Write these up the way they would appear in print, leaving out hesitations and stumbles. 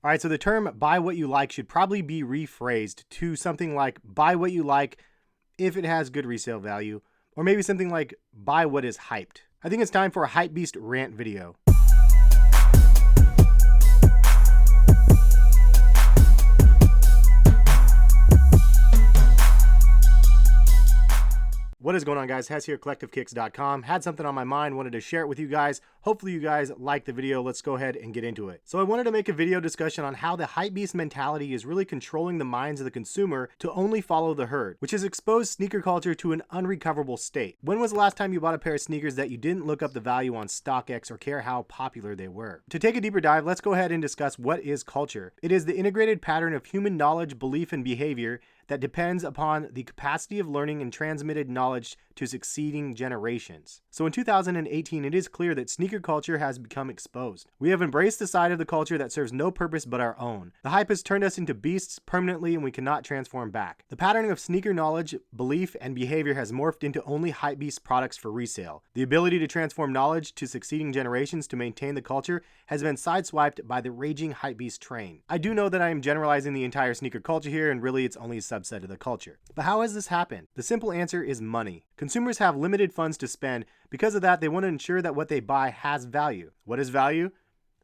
All right, so the term buy what you like should probably be rephrased to something like buy what you like if it has good resale value, or maybe something like buy what is hyped. I think it's time for a Hypebeast rant video. What is going on, guys? Hess here, collectivekicks.com. Had something on my mind, wanted to share it with you guys. Hopefully you guys like the video. Let's go ahead and get into it. So I wanted to make a video discussion on how the hypebeast mentality is really controlling the minds of the consumer to only follow the herd, which has exposed sneaker culture to an unrecoverable state. When was the last time you bought a pair of sneakers that you didn't look up the value on StockX or care how popular they were? To take a deeper dive, let's go ahead and discuss what is culture. It is the integrated pattern of human knowledge, belief, and behavior that depends upon the capacity of learning and transmitted knowledge to succeeding generations. So in 2018, it is clear that sneaker culture has become exposed. We have embraced the side of the culture that serves no purpose but our own. The hype has turned us into beasts permanently, and we cannot transform back. The pattern of sneaker knowledge, belief, and behavior has morphed into only hypebeast products for resale. The ability to transform knowledge to succeeding generations to maintain the culture has been sideswiped by the raging hypebeast train. I do know that I am generalizing the entire sneaker culture here, and really it's only a subset of the culture. But how has this happened? The simple answer is money. Consumers have limited funds to spend. Because of that, they want to ensure that what they buy has value. What is value?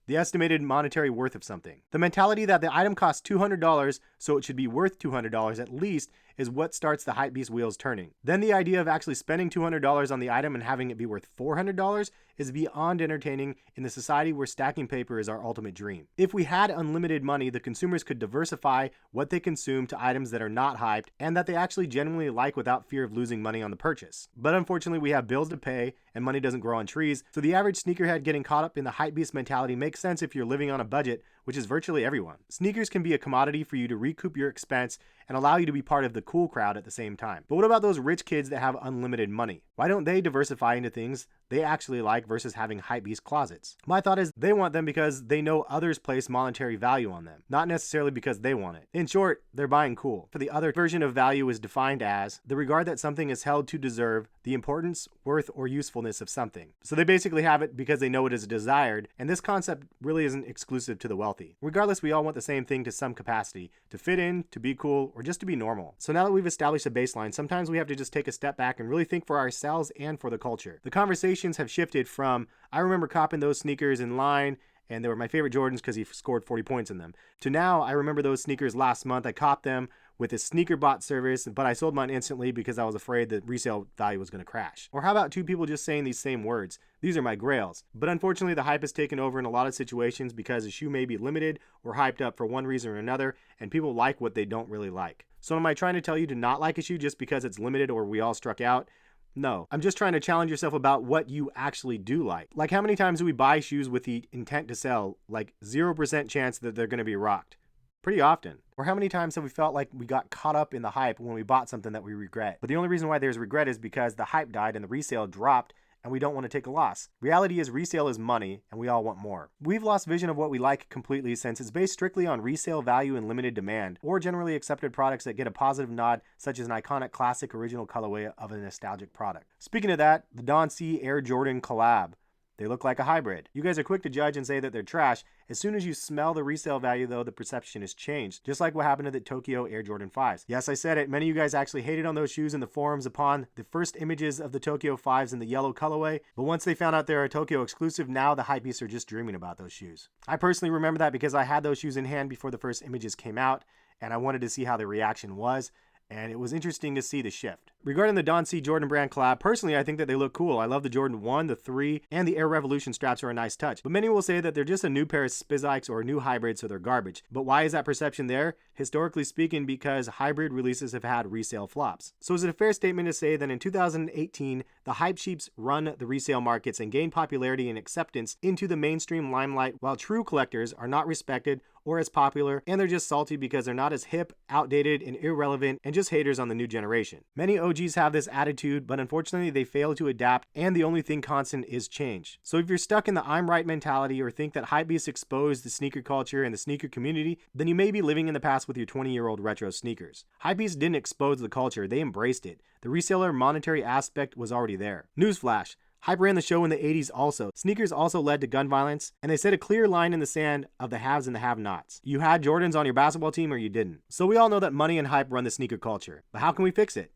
The estimated monetary worth of something. The mentality that the item costs $200, so it should be worth $200 at least, is what starts the hypebeast wheels turning. Then the idea of actually spending $200 on the item and having it be worth $400 is beyond entertaining in the society where stacking paper is our ultimate dream. If we had unlimited money, the consumers could diversify what they consume to items that are not hyped and that they actually genuinely like without fear of losing money on the purchase. But unfortunately, we have bills to pay and money doesn't grow on trees, so the average sneakerhead getting caught up in the hypebeast mentality makes sense if you're living on a budget, which is virtually everyone. Sneakers can be a commodity for you to recoup your expense and allow you to be part of the cool crowd at the same time. But what about those rich kids that have unlimited money? Why don't they diversify into things they actually like versus having hypebeast closets? My thought is they want them because they know others place monetary value on them, not necessarily because they want it. In short, they're buying cool. For the other version of value is defined as the regard that something is held to deserve, the importance, worth, or usefulness of something. So they basically have it because they know it is desired, and this concept really isn't exclusive to the wealthy. Regardless, we all want the same thing to some capacity, to fit in, to be cool, or just to be normal. So now that we've established a baseline, sometimes we have to just take a step back and really think for ourselves and for the culture. The conversations have shifted from, I remember copping those sneakers in line, and they were my favorite Jordans because he scored 40 points in them, to now, I remember those sneakers last month, I copped them with a sneaker bot service, but I sold mine instantly because I was afraid that resale value was going to crash. Or how about two people just saying these same words? These are my grails. But unfortunately, the hype has taken over in a lot of situations because a shoe may be limited or hyped up for one reason or another, and people like what they don't really like. So am I trying to tell you to not like a shoe just because it's limited or we all struck out? No, I'm just trying to challenge yourself about what you actually do like. Like, how many times do we buy shoes with the intent to sell, like 0% chance that they're going to be rocked? Pretty often. Or how many times have we felt like we got caught up in the hype when we bought something that we regret? But the only reason why there's regret is because the hype died and the resale dropped and we don't want to take a loss. Reality is resale is money and we all want more. We've lost vision of what we like completely since it's based strictly on resale value and limited demand, or generally accepted products that get a positive nod, such as an iconic classic original colorway of a nostalgic product. Speaking of that, the Don C Air Jordan collab. They look like a hybrid. You guys are quick to judge and say that they're trash. As soon as you smell the resale value, though, the perception is changed. Just like what happened to the Tokyo Air Jordan 5s. Yes, I said it. Many of you guys actually hated on those shoes in the forums upon the first images of the Tokyo 5s in the yellow colorway. But once they found out they're a Tokyo exclusive, now the hypebeasts are just dreaming about those shoes. I personally remember that because I had those shoes in hand before the first images came out, and I wanted to see how the reaction was. And it was interesting to see the shift. Regarding the Don C Jordan brand collab, personally, I think that they look cool. I love the Jordan 1, the 3, and the Air Revolution straps are a nice touch. But many will say that they're just a new pair of Spizikes or a new hybrid, so they're garbage. But why is that perception there? Historically speaking, because hybrid releases have had resale flops. So is it a fair statement to say that in 2018, the Hypesheeps run the resale markets and gain popularity and acceptance into the mainstream limelight, while true collectors are not respected or as popular, and they're just salty because they're not as hip, outdated, and irrelevant, and just haters on the new generation. Many OGs have this attitude, but unfortunately they fail to adapt, and the only thing constant is change. So if you're stuck in the I'm right mentality or think that hypebeasts exposed the sneaker culture and the sneaker community, then you may be living in the past with your 20-year-old retro sneakers. Hypebeasts didn't expose the culture, they embraced it. The reseller monetary aspect was already there. Newsflash. Hype ran the show in the 80s also. Sneakers also led to gun violence, and they set a clear line in the sand of the haves and the have-nots. You had Jordans on your basketball team or you didn't. So we all know that money and hype run the sneaker culture. But how can we fix it?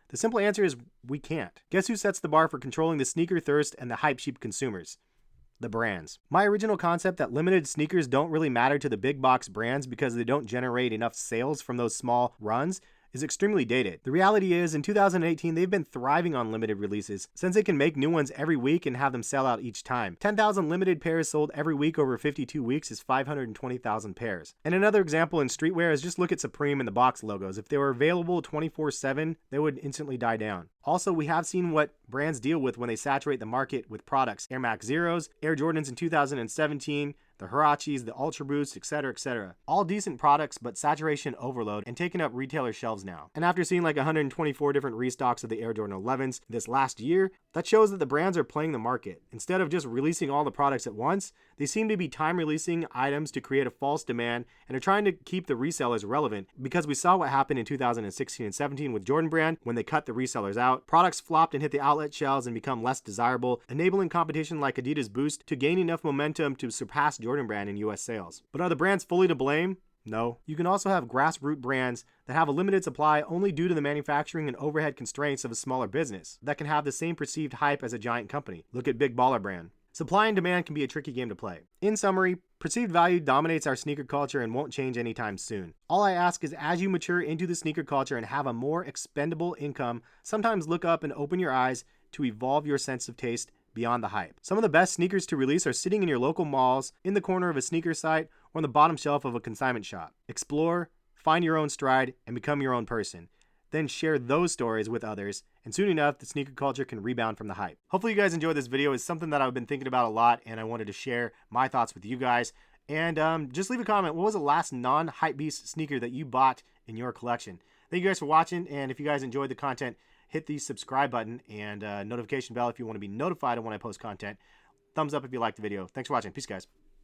The simple answer is we can't. Guess who sets the bar for controlling the sneaker thirst and the hype sheep consumers? The brands. My original concept that limited sneakers don't really matter to the big box brands because they don't generate enough sales from those small runs is extremely dated. The reality is, in 2018, they've been thriving on limited releases since they can make new ones every week and have them sell out each time. 10,000 limited pairs sold every week over 52 weeks is 520,000 pairs. And another example in streetwear is just look at Supreme and the box logos. If they were available 24/7, they would instantly die down. Also, we have seen what brands deal with when they saturate the market with products. Air Max Zeros, Air Jordans in 2017, the Huaraches, the Ultra Boost, etc., etc. All decent products, but saturation overload and taking up retailer shelves now. And after seeing like 124 different restocks of the Air Jordan 11s this last year, that shows that the brands are playing the market. Instead of just releasing all the products at once, they seem to be time releasing items to create a false demand and are trying to keep the resellers relevant, because we saw what happened in 2016 and 17 with Jordan Brand when they cut the resellers out. Products flopped and hit the outlet shelves and become less desirable, enabling competition like Adidas Boost to gain enough momentum to surpass Jordan Brand in US sales. But are the brands fully to blame? No. You can also have grassroots brands that have a limited supply only due to the manufacturing and overhead constraints of a smaller business that can have the same perceived hype as a giant company. Look at Big Baller Brand. Supply and demand can be a tricky game to play. In summary, perceived value dominates our sneaker culture and won't change anytime soon. All I ask is, as you mature into the sneaker culture and have a more expendable income, sometimes look up and open your eyes to evolve your sense of taste beyond the hype. Some of the best sneakers to release are sitting in your local malls, in the corner of a sneaker site, or on the bottom shelf of a consignment shop. Explore, find your own stride, and become your own person. Then share those stories with others, and soon enough, the sneaker culture can rebound from the hype. Hopefully you guys enjoyed this video. It's something that I've been thinking about a lot, and I wanted to share my thoughts with you guys. And just leave a comment. What was the last non-hypebeast sneaker that you bought in your collection? Thank you guys for watching, and if you guys enjoyed the content, hit the subscribe button and notification bell if you want to be notified of when I post content. Thumbs up if you liked the video. Thanks for watching. Peace, guys.